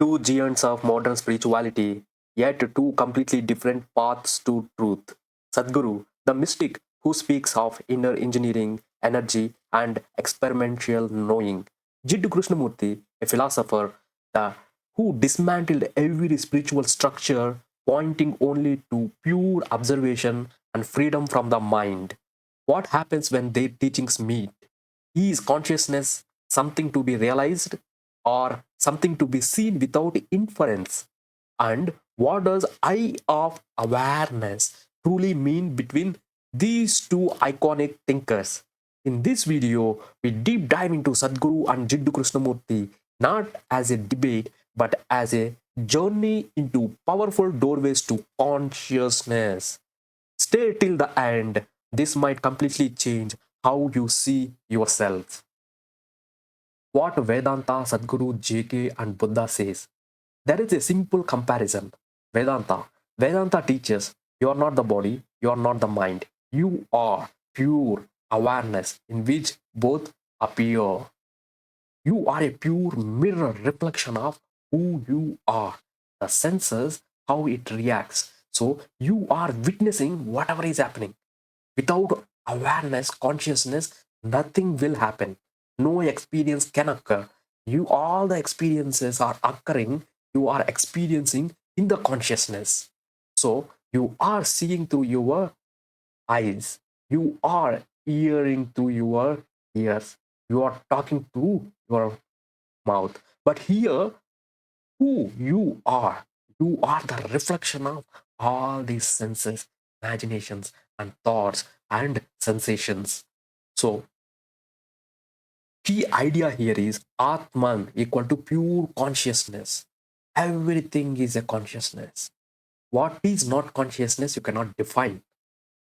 Two giants of modern spirituality, yet two completely different paths to truth. Sadhguru, the mystic who speaks of inner engineering, energy, and experiential knowing. Jiddu Krishnamurthy, a philosopher the, who dismantled every spiritual structure, pointing only to pure observation and freedom from the mind. What happens when their teachings meet? Is consciousness something to be realized or something to be seen without inference? And what does eye of awareness truly mean between these two iconic thinkers? In this video, we deep dive into Sadhguru and Jiddu Krishnamurthy not as a debate but as a journey into powerful doorways to consciousness. Stay till the end. This might completely change how you see yourself. What Vedanta, Sadhguru, JK, and Buddha says. There is a simple comparison. Vedanta. Vedanta teaches you are not the body, you are not the mind. You are pure awareness in which both appear. You are a pure mirror reflection of who you are. The senses, how it reacts. So you are witnessing whatever is happening. Without awareness, consciousness, nothing will happen. No experience can occur. You all the experiences are occurring, you are experiencing in the consciousness. So you are seeing through your eyes, you are hearing through your ears, you are talking through your mouth. But here, who you are the reflection of all these senses, imaginations, and thoughts and sensations. So, key idea here is Atman equal to pure consciousness. Everything is a consciousness. What is not consciousness, you cannot define.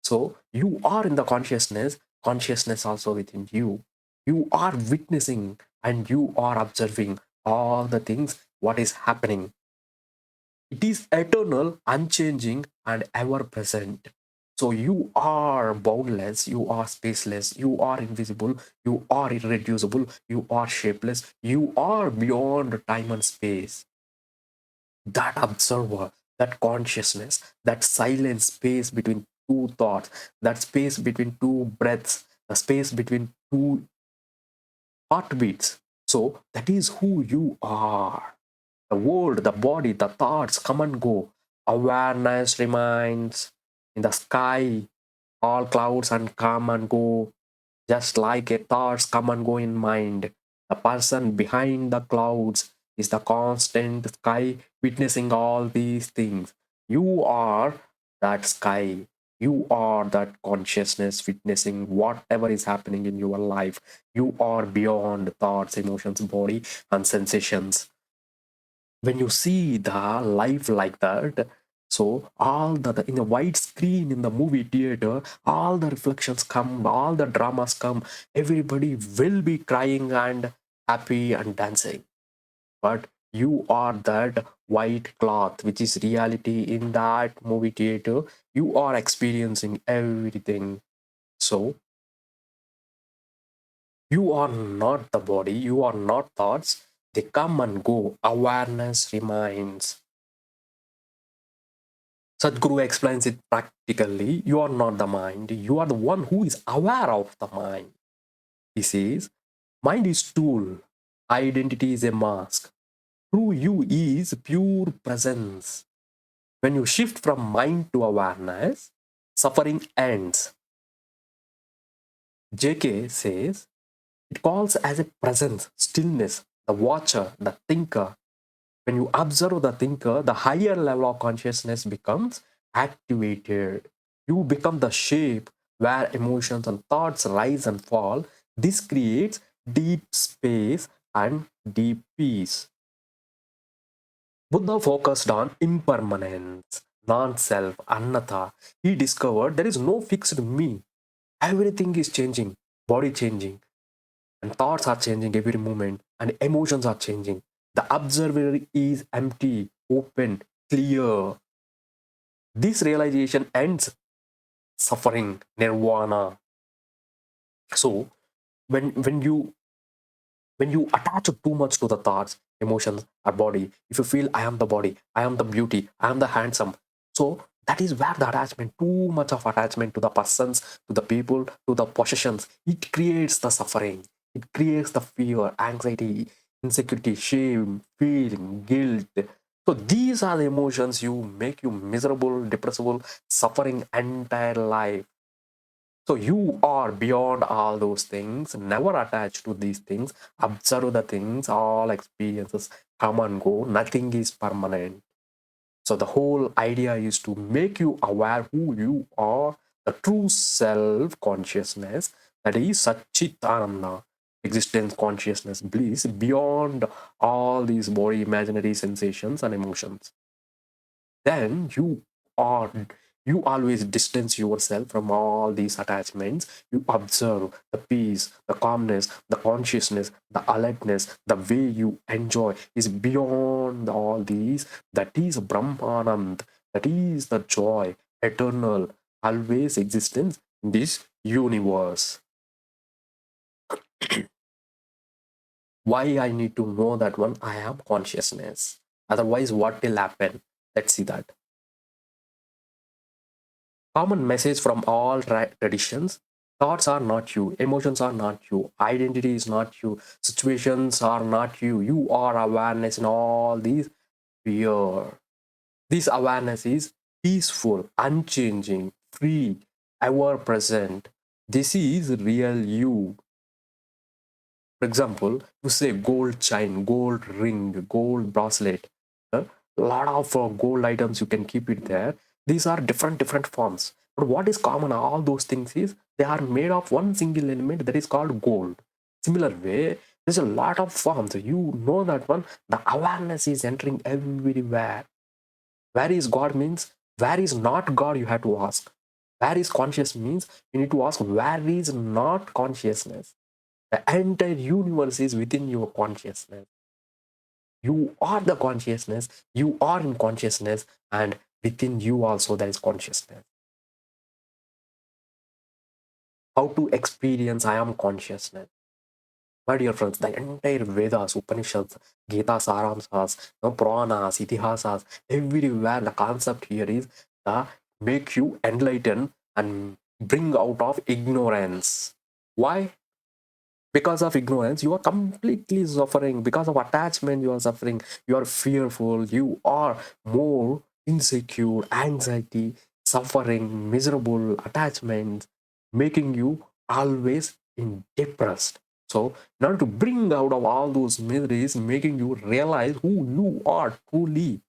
So, you are in the consciousness, consciousness also within you. You are witnessing and you are observing all the things, what is happening. It is eternal, unchanging, and ever present. So you are boundless, you are spaceless, you are invisible, you are irreducible, you are shapeless, you are beyond time and space. That observer, that consciousness, that silent space between two thoughts, that space between two breaths, the space between two heartbeats. So that is who you are. The world, the body, the thoughts come and go. Awareness remains in the sky. All clouds and come and go, just like a thoughts come and go in mind. The person behind the clouds is the constant sky witnessing all these things. You are that sky. You are that consciousness witnessing whatever is happening in your life. You are beyond thoughts, emotions, body, and sensations. When you see the life like that, so all the in the white screen in the movie theater, all the reflections come, all the dramas come, everybody will be crying and happy and dancing. But you are that white cloth which is reality in that movie theater. You are experiencing everything. So you are not the body, you are not thoughts. They come and go, awareness remains. Sadhguru explains it practically. You are not the mind. You are the one who is aware of the mind. He says, mind is tool. Identity is a mask. True you is pure presence. When you shift from mind to awareness, suffering ends. JK says, it calls as a presence, stillness, the watcher, the thinker. When you observe the thinker, the higher level of consciousness becomes activated. You become the shape where emotions and thoughts rise and fall. This creates deep space and deep peace. Buddha focused on impermanence, non self, anatta. He discovered there is no fixed me. Everything is changing, body changing, and thoughts are changing every moment, and emotions are changing. The observer is empty, open, clear. This realization ends suffering, nirvana. So when you attach too much to the thoughts, emotions are body. If you feel I am the body, I am the beauty, I am the handsome, so that is where the attachment, too much of attachment to the persons, to the people, to the possessions, it creates the suffering. It creates the fear, anxiety, insecurity, shame, feeling, guilt. So these are the emotions you make you miserable, depressible, suffering entire life. So you are beyond all those things, never attached to these things. Observe the things, all experiences come and go, nothing is permanent. So the whole idea is to make you aware who you are, the true self consciousness, that is Satchitananda, existence, consciousness, bliss beyond all these body imaginary sensations and emotions. Then are you always distance yourself from all these attachments. You observe the peace, the calmness, the consciousness, the alertness, the way you enjoy is beyond all these. That is Brahmanand. That is the joy, eternal, always existence in this universe. Why I need to know that one? I am consciousness. Otherwise, what will happen? Let's see that. Common message from all traditions: thoughts are not you, emotions are not you, identity is not you, situations are not you. You are awareness in all these fear. This awareness is peaceful, unchanging, free, ever present. This is real you. For example, you say gold chain, gold ring, gold bracelet. A lot of gold items you can keep it there. These are different forms. But what is common all those things is they are made of one single element that is called gold. Similar way, there's a lot of forms. You know that one. The awareness is entering everywhere. Where is God means where is not God? You have to ask. Where is conscious means you need to ask where is not consciousness. The entire universe is within your consciousness. You are the consciousness, you are in consciousness, and within you also there is consciousness. How to experience I am consciousness? My dear friends, the entire Vedas, Upanishads, Gita, Saramsas, Puranas, Itihasas, everywhere the concept here is the make you enlighten and bring out of ignorance. Why? Because of ignorance you are completely suffering. Because of attachment you are suffering. You are fearful, you are more insecure, anxiety, suffering, miserable attachment, making you always in depressed. So in order to bring out of all those miseries, making you realize who you are truly,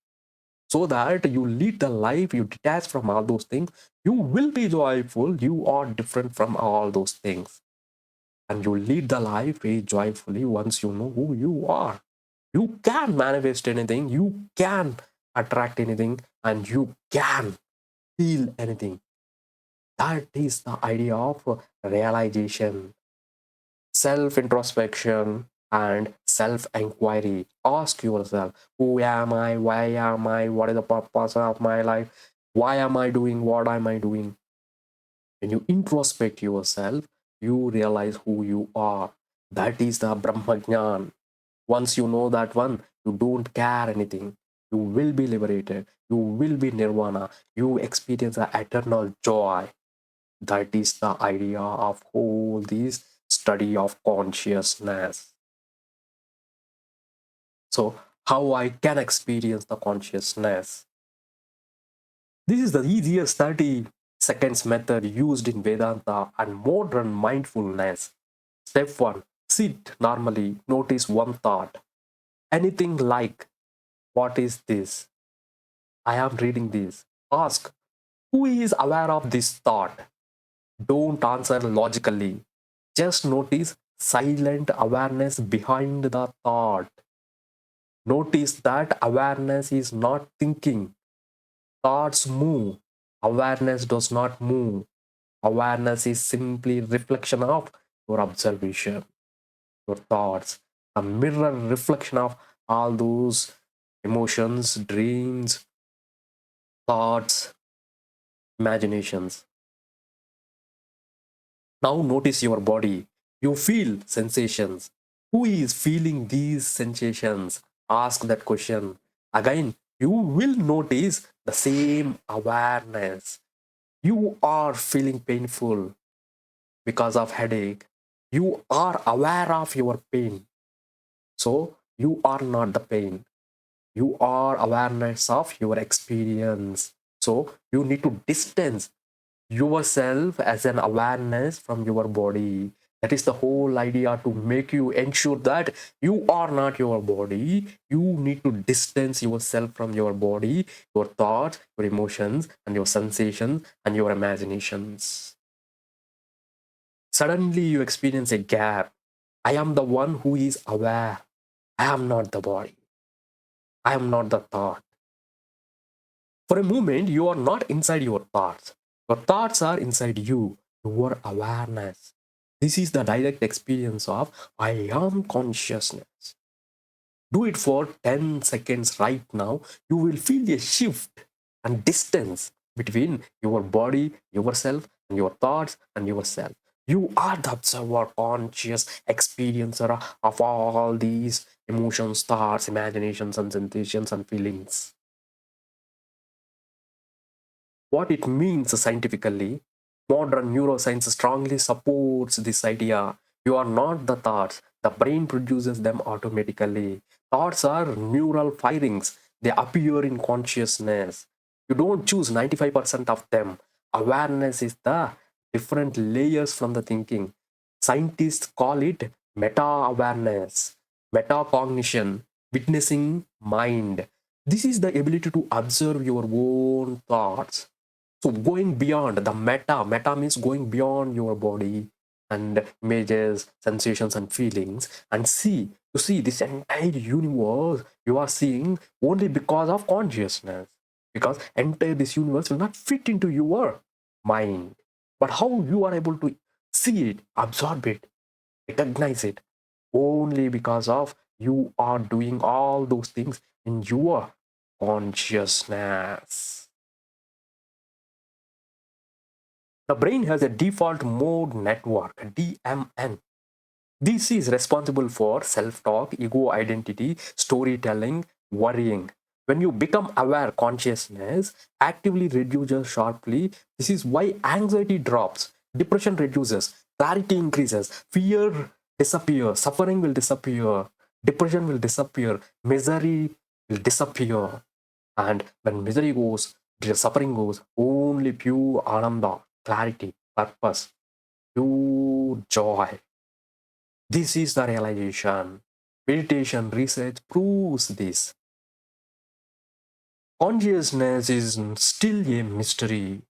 so that you lead the life, you detach from all those things, you will be joyful. You are different from all those things, and you lead the life very joyfully once you know who you are. You can manifest anything, you can attract anything, and you can feel anything. That is the idea of realization, self introspection, and self inquiry. Ask yourself, who am I? Why am I? What is the purpose of my life? Why am I doing what am I doing? When you introspect yourself, you realize who you are. That is the Brahmajnan. Once you know that one, you don't care anything. You will be liberated. You will be nirvana. You experience the eternal joy. That is the idea of whole this study of consciousness. So, how I can experience the consciousness? This is the easiest 30 seconds method used in Vedanta and modern mindfulness. Step 1: sit normally, notice one thought. Anything like, what is this? I am reading this. Ask, who is aware of this thought? Don't answer logically. Just notice silent awareness behind the thought. Notice that awareness is not thinking. Thoughts move. Awareness does not move. Awareness is simply reflection of your observation, your thoughts, a mirror reflection of all those emotions, dreams, thoughts, imaginations. Now notice your body. You feel sensations. Who is feeling these sensations? Ask that question again. You will notice the same awareness. You are feeling painful because of headache. You are aware of your pain. So you are not the pain. You are awareness of your experience. So you need to distance yourself as an awareness from your body. That is the whole idea, to make you ensure that you are not your body. You need to distance yourself from your body, your thoughts, your emotions, and your sensations and your imaginations. Suddenly you experience a gap. I am the one who is aware. I am not the body. I am not the thought. For a moment, you are not inside your thoughts. Your thoughts are inside you, your awareness. This is the direct experience of I am consciousness. Do it for 10 seconds right now. You will feel a shift and distance between your body, yourself, and your thoughts and yourself. You are the observer, conscious experiencer of all these emotions, thoughts, imaginations, and sensations and feelings. What it means scientifically, modern neuroscience strongly supports this idea. You are not the thoughts, the brain produces them automatically. Thoughts are neural firings, they appear in consciousness. You don't choose 95% of them. Awareness is the different layers from the thinking. Scientists call it meta awareness, metacognition, witnessing mind. This is the ability to observe your own thoughts. So going beyond the meta means going beyond your body and images, sensations, and feelings, and see this entire universe you are seeing only because of consciousness. Because entire this universe will not fit into your mind. But how you are able to see it, absorb it, recognize it, only because of you are doing all those things in your consciousness. The brain has a default mode network, DMN. This is responsible for self talk, ego identity, storytelling, worrying. When you become aware, consciousness actively reduces sharply. This is why anxiety drops, depression reduces, clarity increases, fear disappears, suffering will disappear, depression will disappear, misery will disappear. And when misery goes, the suffering goes, only pure ananda, clarity, purpose, pure joy. This is the realization. Meditation research proves this. Consciousness is still a mystery.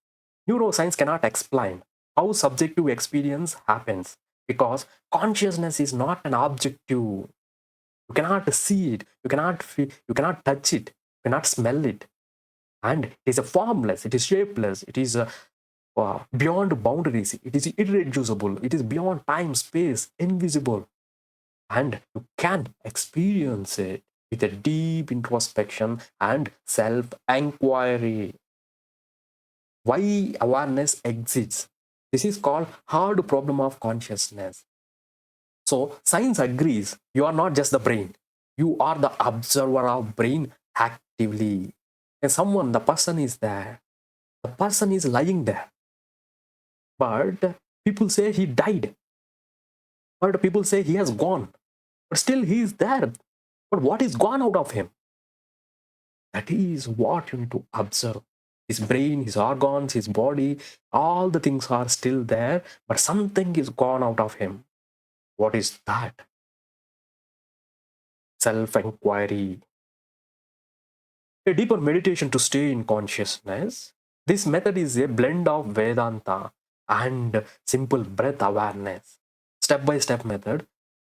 Neuroscience cannot explain how subjective experience happens because consciousness is not an objective. You cannot see it, you cannot feel, you cannot touch it, you cannot smell it. And it is a formless, it is shapeless, it is beyond boundaries, it is irreducible, it is beyond time, space, invisible. And you can experience it with a deep introspection and self inquiry. Why awareness exists? This is called hard problem of consciousness. So science agrees you are not just the brain, you are the observer of brain actively. And someone, the person is there, the person is lying there, but people say he died, but people say he has gone, but still he is there. But what is gone out of him? That is what you need to observe. His brain, his organs, his body, all the things are still there, but something is gone out of him. What is that? Self inquiry. A deeper meditation to stay in consciousness. This method is a blend of Vedanta and simple breath awareness. Step by step method.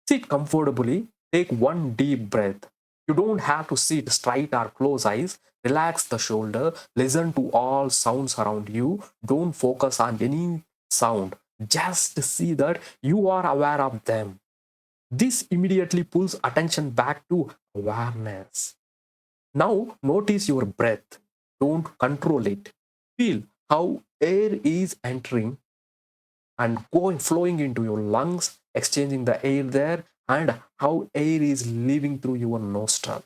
Sit comfortably, take one deep breath. You don't have to sit straight or close eyes. Relax the shoulder, listen to all sounds around you. Don't focus on any sound. Just see that you are aware of them. This immediately pulls attention back to awareness. Now notice your breath. Don't control it. Feel how air is entering and going flowing into your lungs, exchanging the air there, and how air is leaving through your nostril.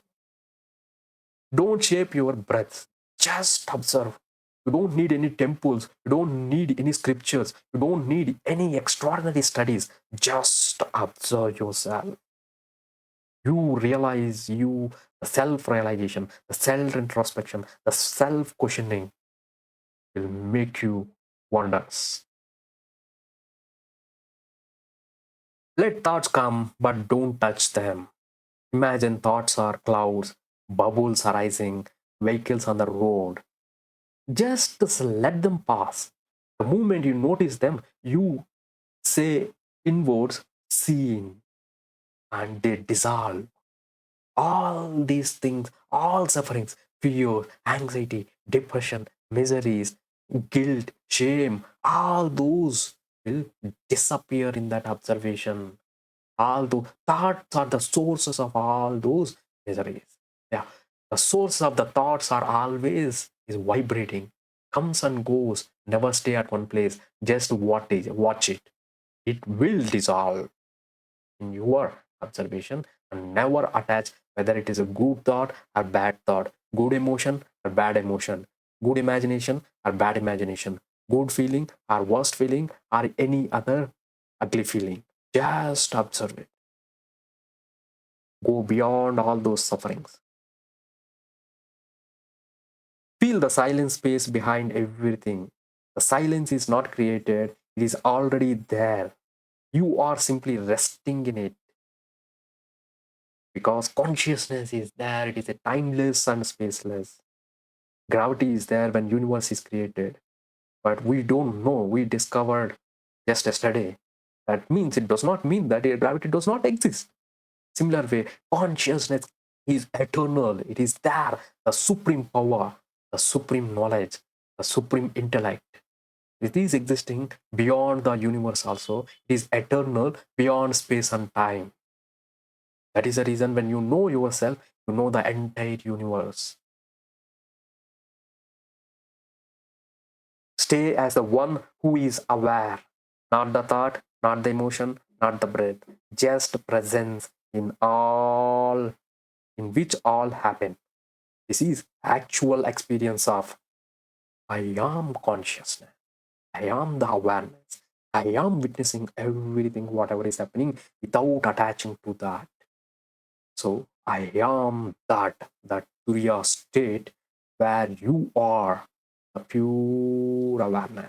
Don't shape your breath. Just observe. You don't need any temples. You don't need any scriptures. You don't need any extraordinary studies. Just observe yourself. You realize you, the self realization, the self introspection, the self questioning will make you wonders. Let thoughts come, but don't touch them. Imagine thoughts are clouds, bubbles arising, vehicles on the road. Just let them pass. The moment you notice them, you say inwards, seeing, and they dissolve. All these things, all sufferings, fear, anxiety, depression, miseries, guilt, shame, all those will disappear in that observation. All those thoughts are the sources of all those miseries. Yeah, the source of the thoughts are always is vibrating, comes and goes, never stay at one place. Just watch it. It will dissolve in your observation, and never attach whether it is a good thought or bad thought, good emotion or bad emotion, good imagination or bad imagination, good feeling or worst feeling or any other ugly feeling. Just observe it. Go beyond all those sufferings. Feel the silent space behind everything. The silence is not created, it is already there. You are simply resting in it because consciousness is there. It is a timeless and spaceless. Gravity is there when universe is created, but we don't know. We discovered just yesterday. That means it does not mean that gravity does not exist. Similar way, consciousness is eternal. It is there, the supreme power, the supreme knowledge, the supreme intellect. It is existing beyond the universe also. It is eternal beyond space and time. That is the reason when you know yourself, you know the entire universe. Stay as the one who is aware, not the thought, not the emotion, not the breath, just presence in all, in which all happen. This is actual experience of I am consciousness. I am the awareness. I am witnessing everything, whatever is happening, without attaching to that. So I am that Turiya state where you are the pure awareness.